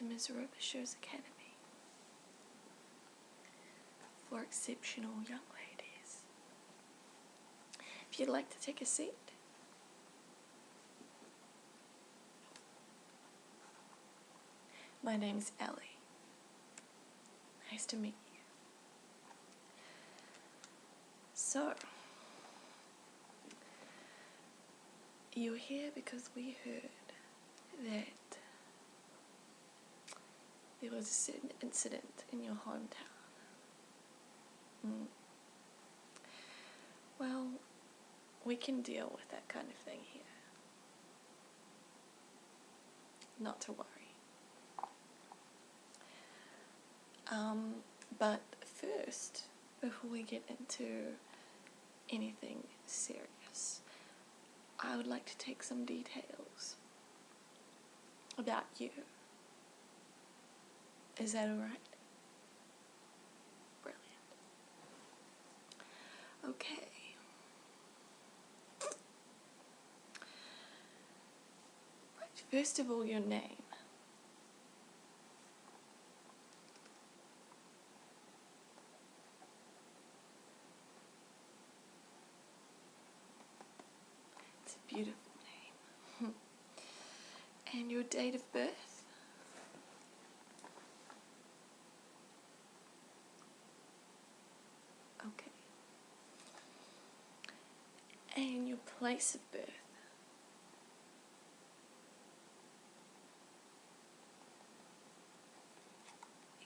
to Ms. Robichaux's Academy for exceptional young ladies. If you'd like to take a seat. My name's Ellie. Nice to meet you. So, you're here because we heard that there was a certain incident in your hometown. Well, we can deal with that kind of thing here. Not to worry. But first, before we get into anything serious, I would like to take some details about you. Is that alright? Brilliant. Okay. Right, first of all, your name. It's a beautiful name. And your date of birth? Okay. And your place of birth?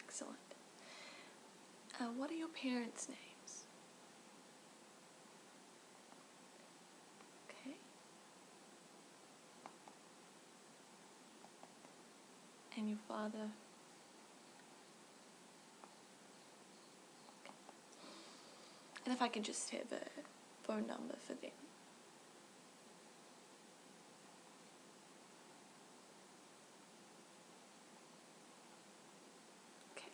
Excellent. What are your parents' names? Okay. And your father? Okay. And if I could just have a phone number for them. Okay.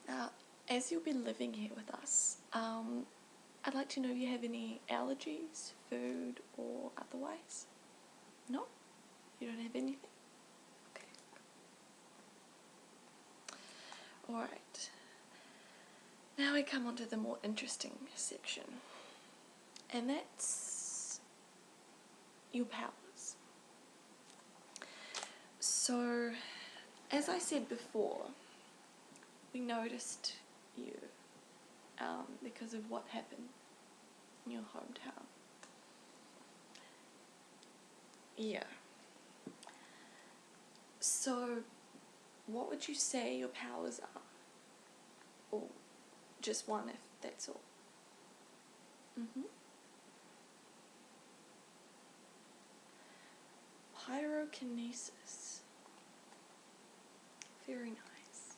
Now, as you'll be living here with us, I'd like to know if you have any allergies, food or otherwise. No? You don't have anything? Okay. Alright. Now we come on to the more interesting section. And that's your powers. So, as I said before, we noticed you because of what happened in your hometown. Yeah. So, what would you say your powers are? Or just one, if that's all. Pyrokinesis. Very nice.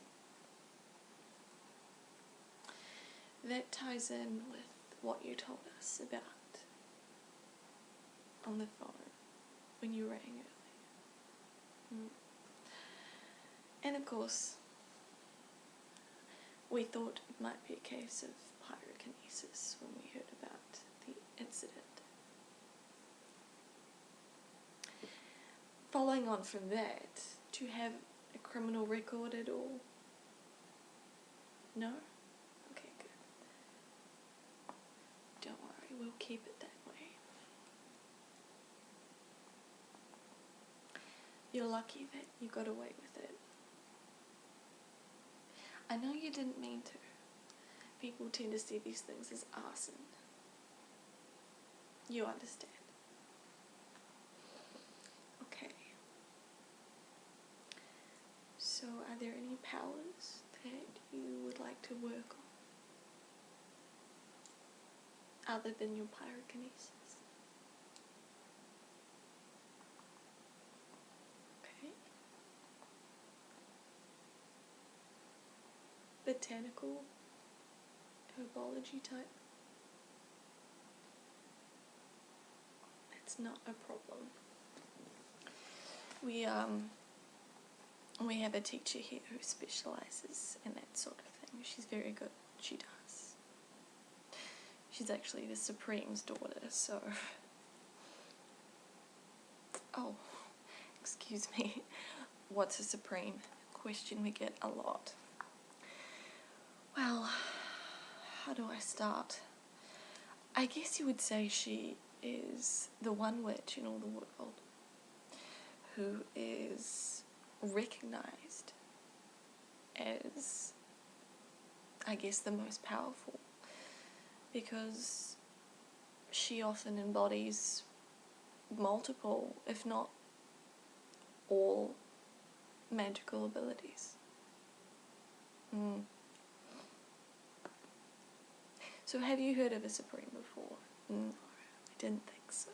That ties in with what you told us about on the phone when you rang earlier. And of course, we thought it might be a case of pyrokinesis when we heard about the incident. Following on from that, do you have a criminal record at all? No? Okay, good. Don't worry, we'll keep it that way. You're lucky that you got away with it. I know you didn't mean to. People tend to see these things as arson. You understand. Okay. So, are there any powers that you would like to work on? Other than your pyrokinesis? Okay. Botanical? Herbology type? That's not a problem. We have a teacher here who specializes in that sort of thing. She's very good. She does. She's actually the Supreme's daughter, so... Oh, excuse me. what's a supreme? Question we get a lot. Well, how do I start? I guess you would say she is the one witch in all the world who is recognized as, I guess, the most powerful, because she often embodies multiple, if not all, magical abilities. So have you heard of a supreme before? No, I didn't think so.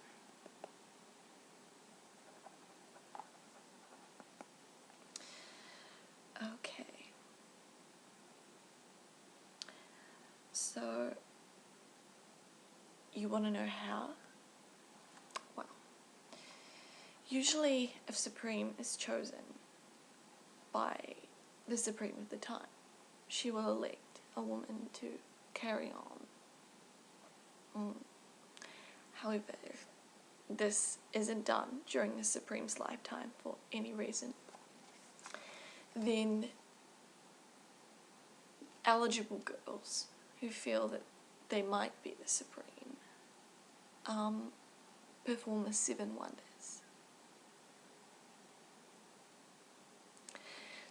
Okay. So, you want to know how? Well, usually a supreme is chosen by the supreme of the time. She will elect a woman to carry on. However, if this isn't done during the supreme's lifetime for any reason, then eligible girls who feel that they might be the supreme perform the 7 wonders.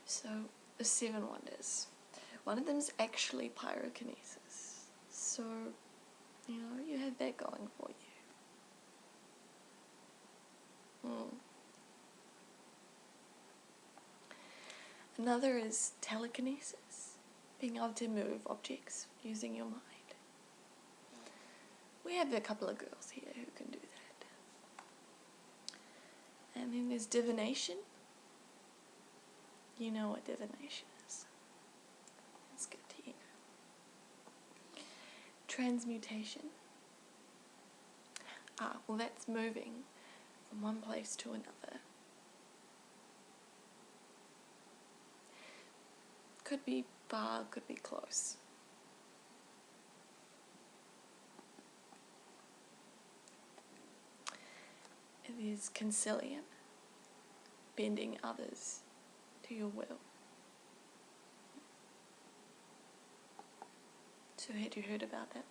So, the 7 wonders. One of them is actually pyrokinesis. So, you have that going for you. Another is telekinesis, being able to move objects using your mind. We have a couple of girls here who can do that. And then there's divination. You know what divination is. That's good to hear. Transmutation. Well, that's moving from one place to another. Could be far, could be close. And there's concilium, bending others to your will. So had you heard about that?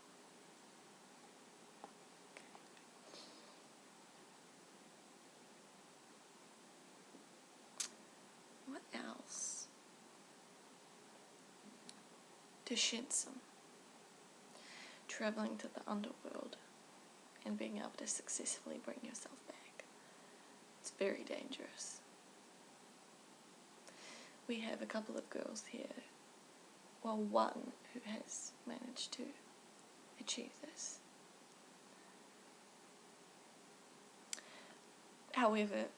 What else? Deshinsum, travelling to the underworld and being able to successfully bring yourself back. It's very dangerous. We have a couple of girls here, well, one who has managed to achieve this. However,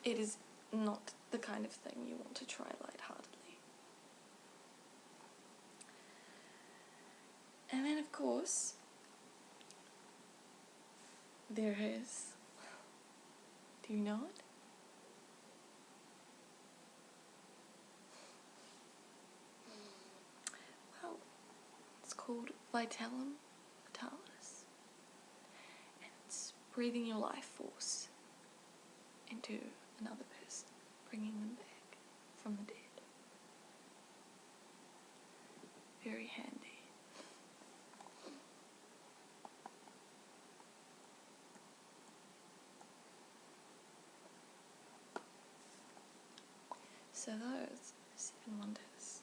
it is not the kind of thing you want to try lightheartedly. And then, of course, there is, do you know it? Well, it's called Vitellum Vitalis. And it's breathing your life force into another person, bringing them back from the dead. Very handy. So those 7 wonders: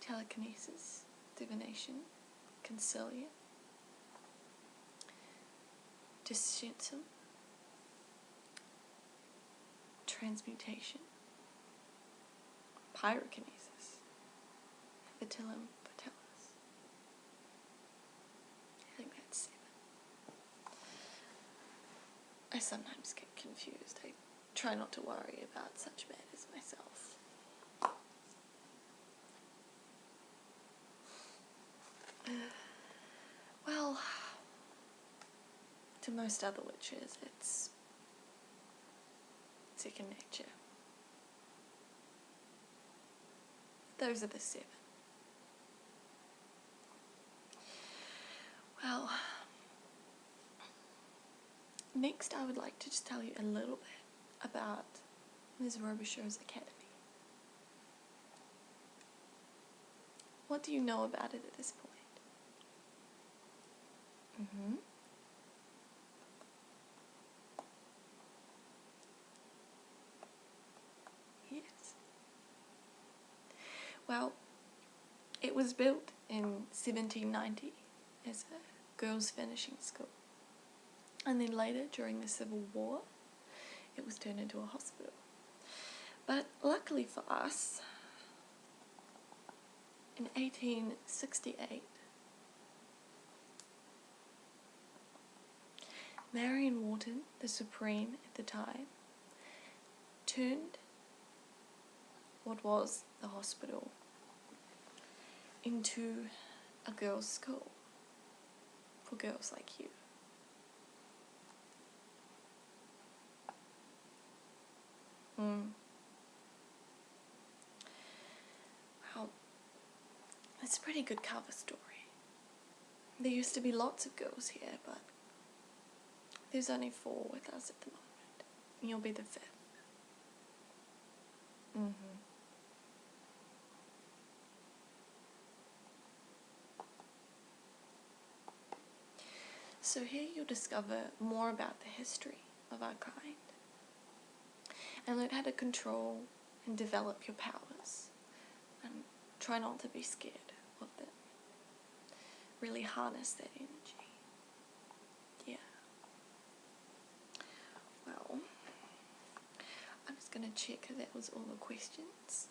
telekinesis, divination, concilium, deshinsum, transmutation, pyrokinesis, vitellum vitalis. I think that's 7. I sometimes get confused. I try not to worry about such matters myself. Well, to most other witches, it's second nature. Those are the 7. Well, next I would like to just tell you a little bit about Ms. Robichaux's academy? What do you know about it at this point? Mm-hmm. Yes. Well, it was built in 1790 as a girls' finishing school. And then later, during the Civil War, it was turned into a hospital. But luckily for us, in 1868, Marion Wharton, the Supreme at the time, turned what was the hospital into a girls' school for girls like you. Well, it's a pretty good cover story. There used to be lots of girls here, but there's only 4 with us at the moment. And you'll be the 5th. So here you'll discover more about the history of our kind and learn how to control and develop your powers and try not to be scared of them. Really harness that energy. Yeah. Well, I'm just going to check if that was all the questions.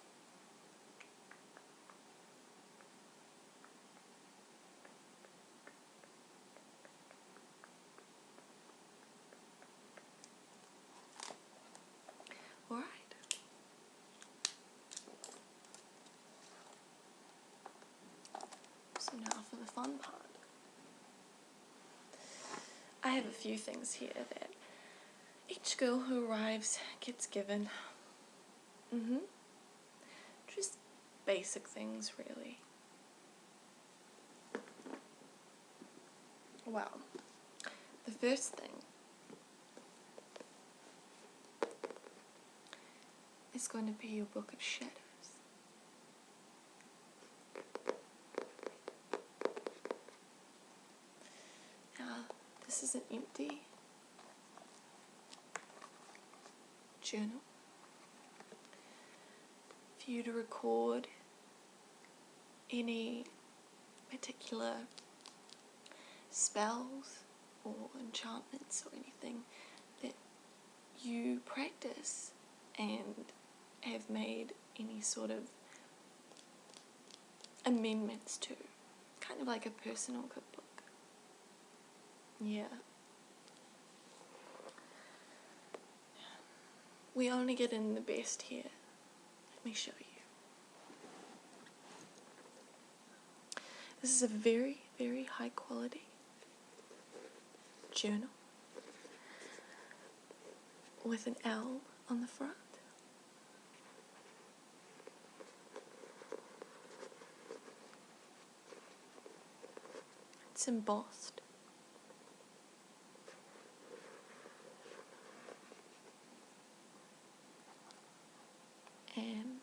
Alright. So now for the fun part. I have a few things here that each girl who arrives gets given. Just basic things, really. Well, the first thing is going to be your book of shadows. Now, this is an empty journal for you to record any particular spells or enchantments or anything that you practice and have made any sort of amendments to. Kind of like a personal cookbook. Yeah. We only get in the best here. Let me show you. This is a very, very high quality journal with an L on the front. It's embossed. And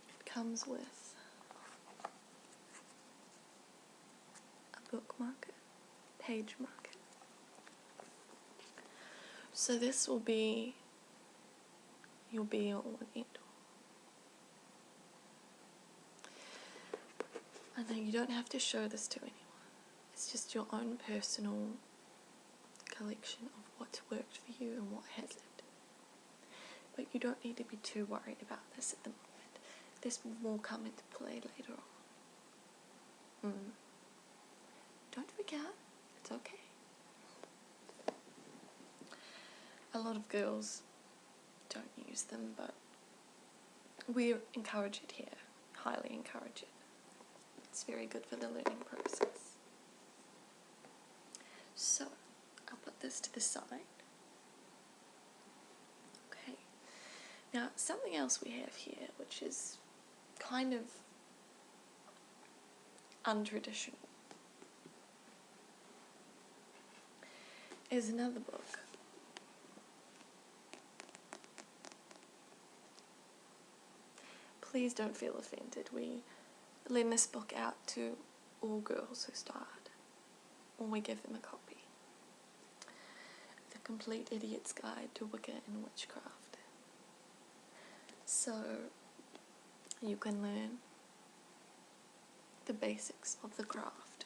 it comes with a book marker, page marker. So this will be your be-all and end-all. I know you don't have to show this to anyone. It's just your own personal collection of what's worked for you and what hasn't. But you don't need to be too worried about this at the moment. This will come into play later on. Don't freak out. It's okay. A lot of girls don't use them, but we encourage it here. Highly encourage it. It's very good for the learning process. So, I'll put this to the side. Okay. Now, something else we have here, which is kind of untraditional. is another book. Please don't feel offended. We lend this book out to all girls who start, or we give them a copy. The Complete Idiot's Guide to Wicca and Witchcraft. So you can learn the basics of the craft.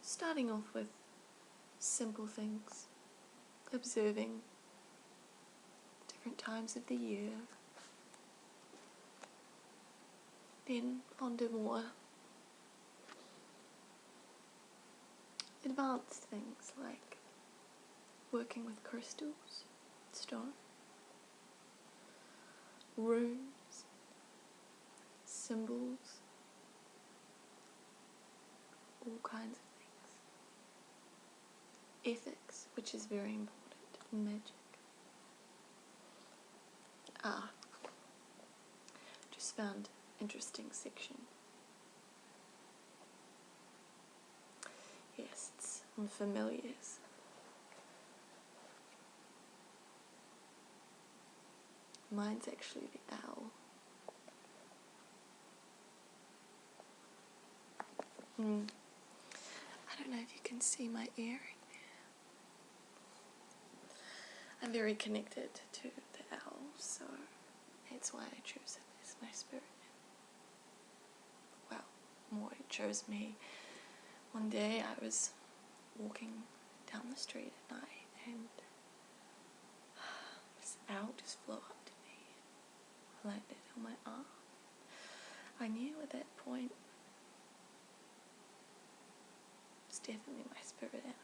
Starting off with simple things, observing different times of the year, then on to more advanced things like working with crystals, stone, runes, symbols, all kinds of things. Ethics, which is very important in magic. Just found interesting section. Yes, it's on familiars. Mine's actually the owl. I don't know if you can see my earring there. I'm very connected to the owl, so that's why I chose it as my spirit animal. Well, more it chose me. One day I was walking down the street at night and this owl just flew up to me and landed on my arm. I knew at that point it's definitely my spirit animal.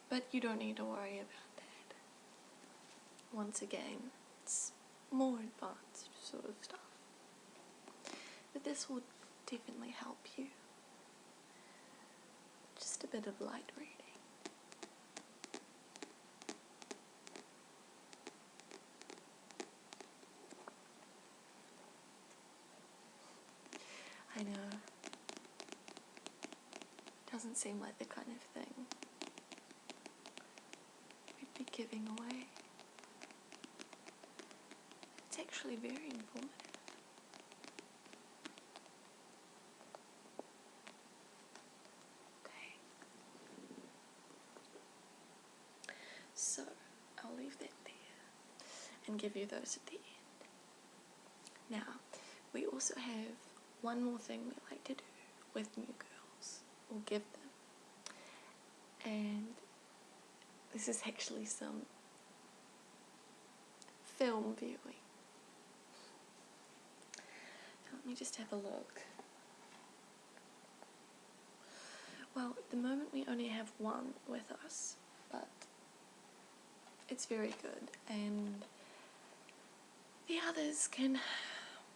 But you don't need to worry about that. Once again, it's more advanced sort of stuff. But this will definitely help you. Just a bit of light reading. I know. Doesn't seem like the kind of thing we'd be giving away. It's actually very informative. Okay. So, I'll leave that there and give you those at the end. Now, we also have one more thing we like to do with new girls, or give them. And this is actually some film viewing. Let me just have a look. Well, at the moment we only have one with us, but it's very good, and the others can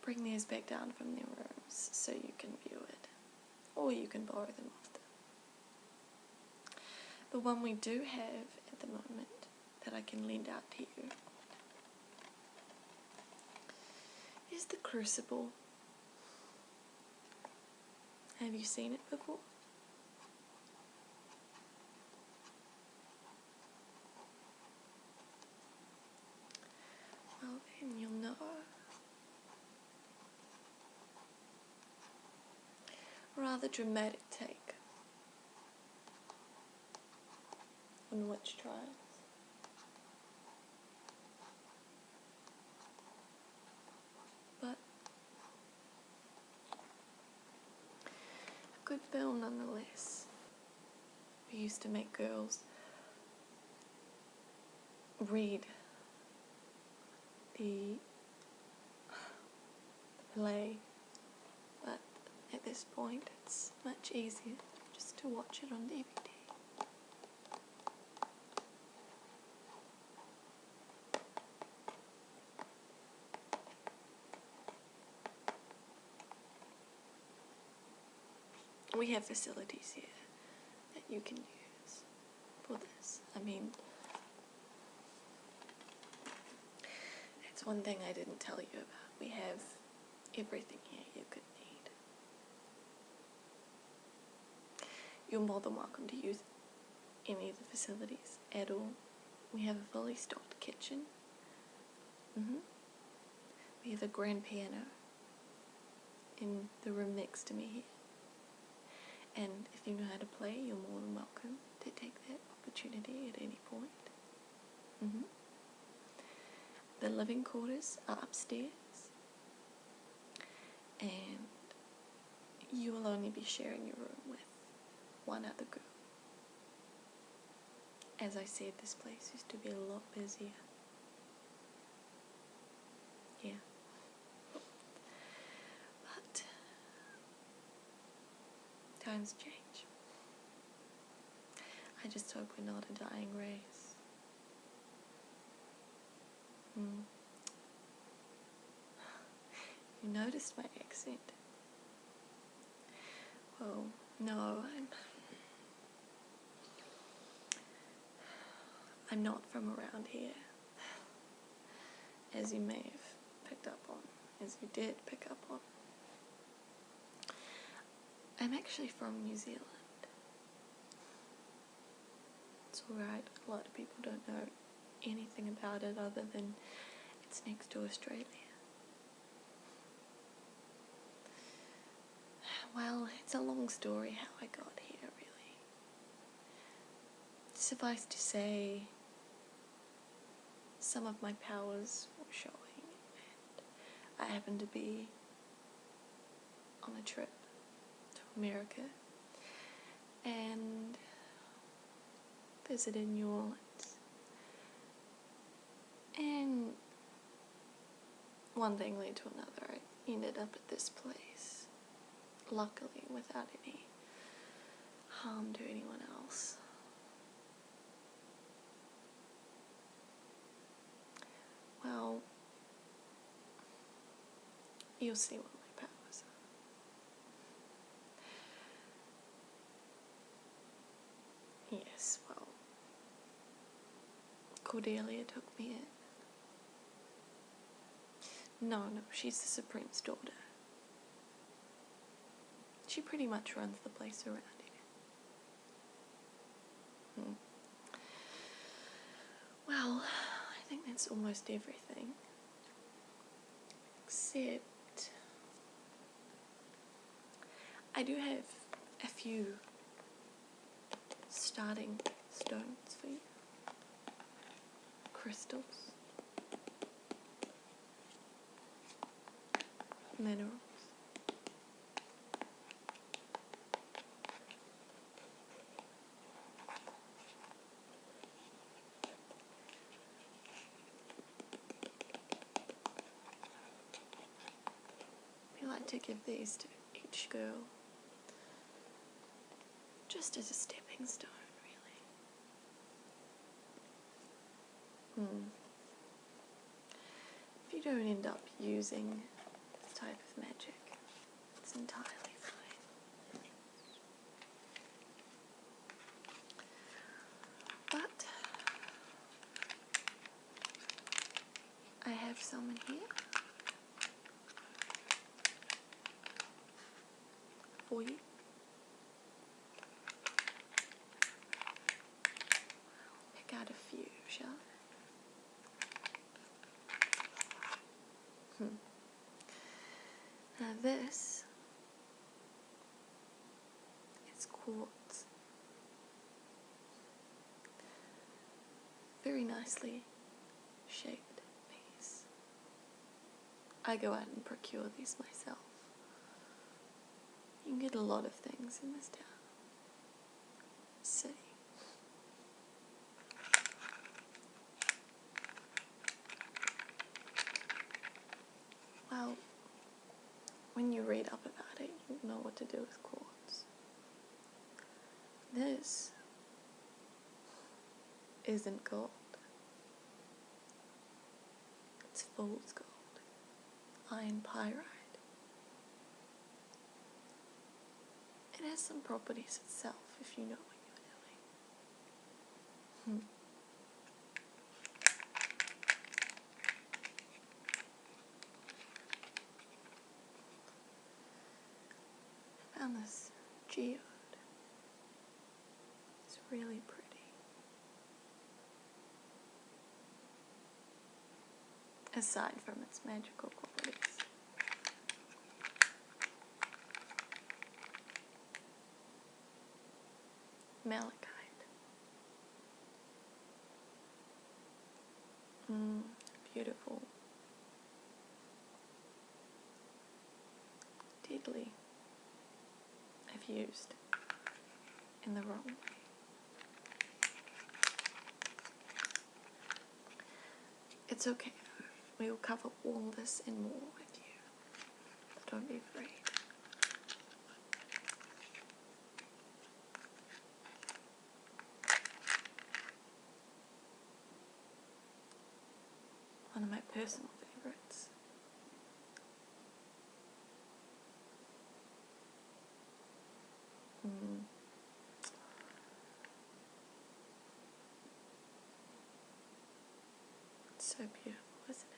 bring theirs back down from their rooms so you can view it, or you can borrow them off them. The one we do have at the moment that I can lend out to you is the Crucible. Have you seen it before? Well then, you'll know. Rather dramatic take on witch trials. But a good film nonetheless. We used to make girls read the play, but at this point it's much easier just to watch it on DVD. We have facilities here that you can use for this. I mean, it's one thing I didn't tell you about. We have everything here you could need. You're more than welcome to use any of the facilities at all. We have a fully stocked kitchen. We have a grand piano in the room next to me here. And if you know how to play, you're more than welcome to take that opportunity at any point. The living quarters are upstairs, and you will only be sharing your room with one other girl. As I said, this place used to be a lot busier. Yeah. But times change. I just hope we're not a dying race. You noticed my accent? Well, no, I'm not from around here, as you may have picked up on, as you did pick up on. I'm actually from New Zealand. It's alright, a lot of people don't know anything about it other than it's next to Australia. Well, it's a long story how I got here, really. Suffice to say, some of my powers were showing, and I happened to be on a trip to America and visited New Orleans. And one thing led to another. I ended up at this place, luckily without any harm to anyone else. Well, you'll see what my powers are. Yes, well, Cordelia took me in. No, she's the Supreme's daughter. She pretty much runs the place around here. Well, I think that's almost everything. Except I do have a few starting stones for you. Crystals. Minerals. We like to give these to each girl just as a stepping stone, really. If you don't end up using this type of magic, it's entirely fine. But I have some in here for you. Pick out a few, shall I? Now this is quartz. Very nicely shaped piece. I go out and procure these myself. You can get a lot of things in this town. City. Well, when you read up about it, you'll know what to do with quartz. This isn't gold. It's fool's gold. Iron pyrite. It has some properties itself if you know what you're doing. geode. It's really pretty. Aside from its magical qualities. Malachite. Beautiful. Deadly. If used in the wrong way. It's okay. We will cover all this and more with you. Don't be afraid. One of my personal favorites. It's so beautiful, isn't it?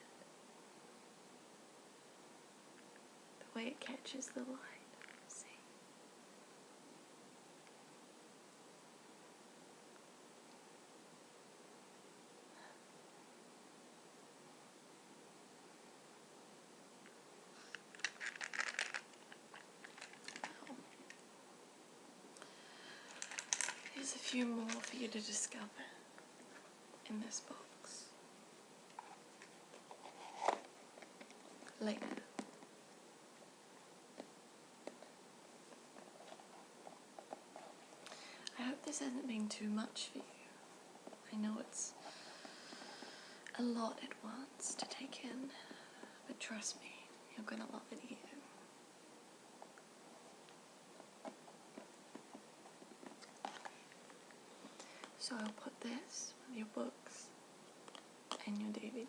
The way it catches the light. See? There's a few more for you to discover in this box. Later. I hope this hasn't been too much for you. I know it's a lot at once to take in, but trust me, you're gonna love it here. So I'll put this with your books and your DVD.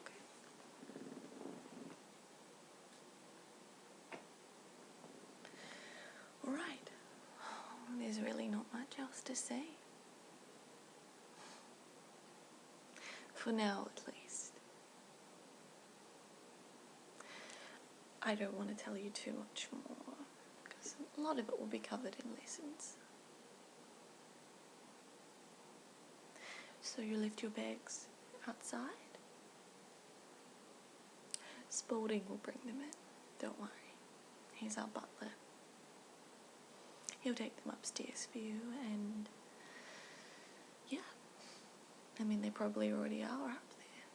Okay. Alright. There's really not much else to say. For now, at least. I don't want to tell you too much more, because a lot of it will be covered in lessons. So you left your bags outside? Spalding will bring them in, don't worry. He's our butler. He'll take them upstairs for you, and yeah. I mean, they probably already are up there.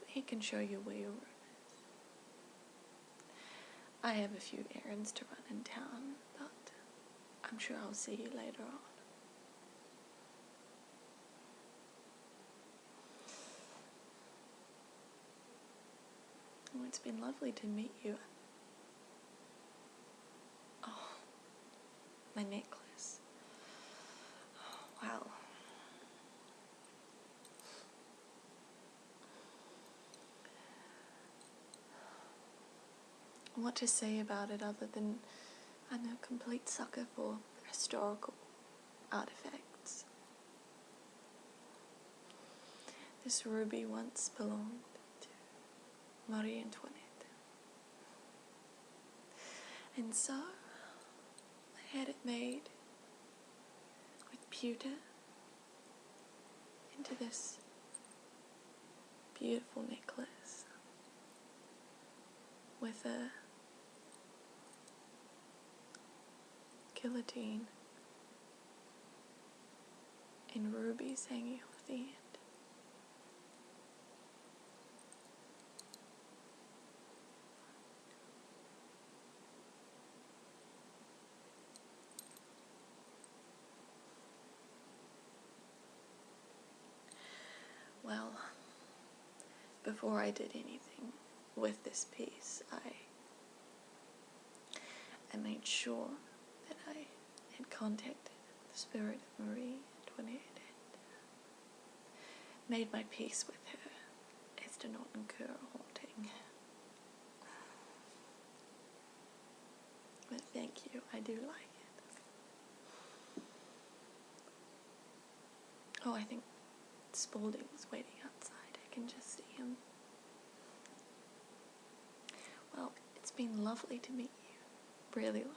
He can show you where your room is. I have a few errands to run in town, but I'm sure I'll see you later on. Oh, it's been lovely to meet you. Oh, my necklace. Oh, wow. What to say about it other than I'm a complete sucker for historical artifacts. This ruby once belonged to Marie Antoinette. And so, I had it made with pewter into this beautiful necklace with a guillotine and rubies hanging off the end. Well, before I did anything with this piece, I made sure that I had contacted the spirit of Marie Antoinette and made my peace with her as to not incur a haunting. But thank you, I do like it. Oh, I think Spalding's waiting outside. I can just see him. Well, it's It's been lovely to meet you. Really lovely.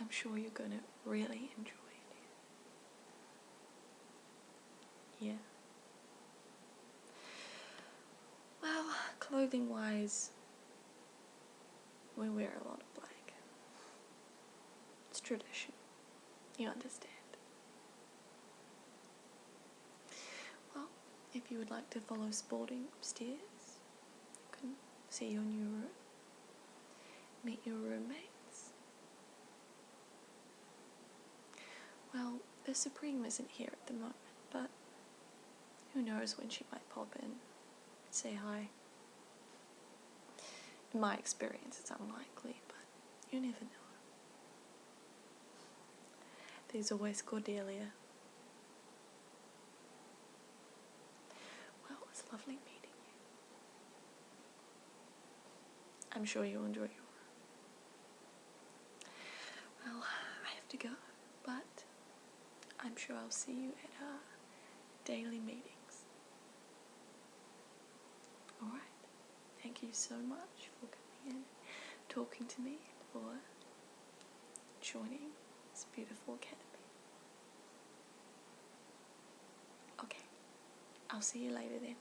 I'm sure you're going to really enjoy it. Yeah. Well, clothing-wise, we wear a lot of black. It's tradition. You understand. Well, if you would like to follow Sporting upstairs, you can see your new room, meet your roommates. Well, the Supreme isn't here at the moment, but who knows when she might pop in, say hi. In my experience, it's unlikely, but you never know. There's always Cordelia. Well, it's lovely meeting you. I'm sure you'll enjoy your room. Well, I have to go, but I'm sure I'll see you at our daily meetings. Alright, thank you so much for coming in, talking to me, for joining this beautiful academy. Okay, I'll see you later then.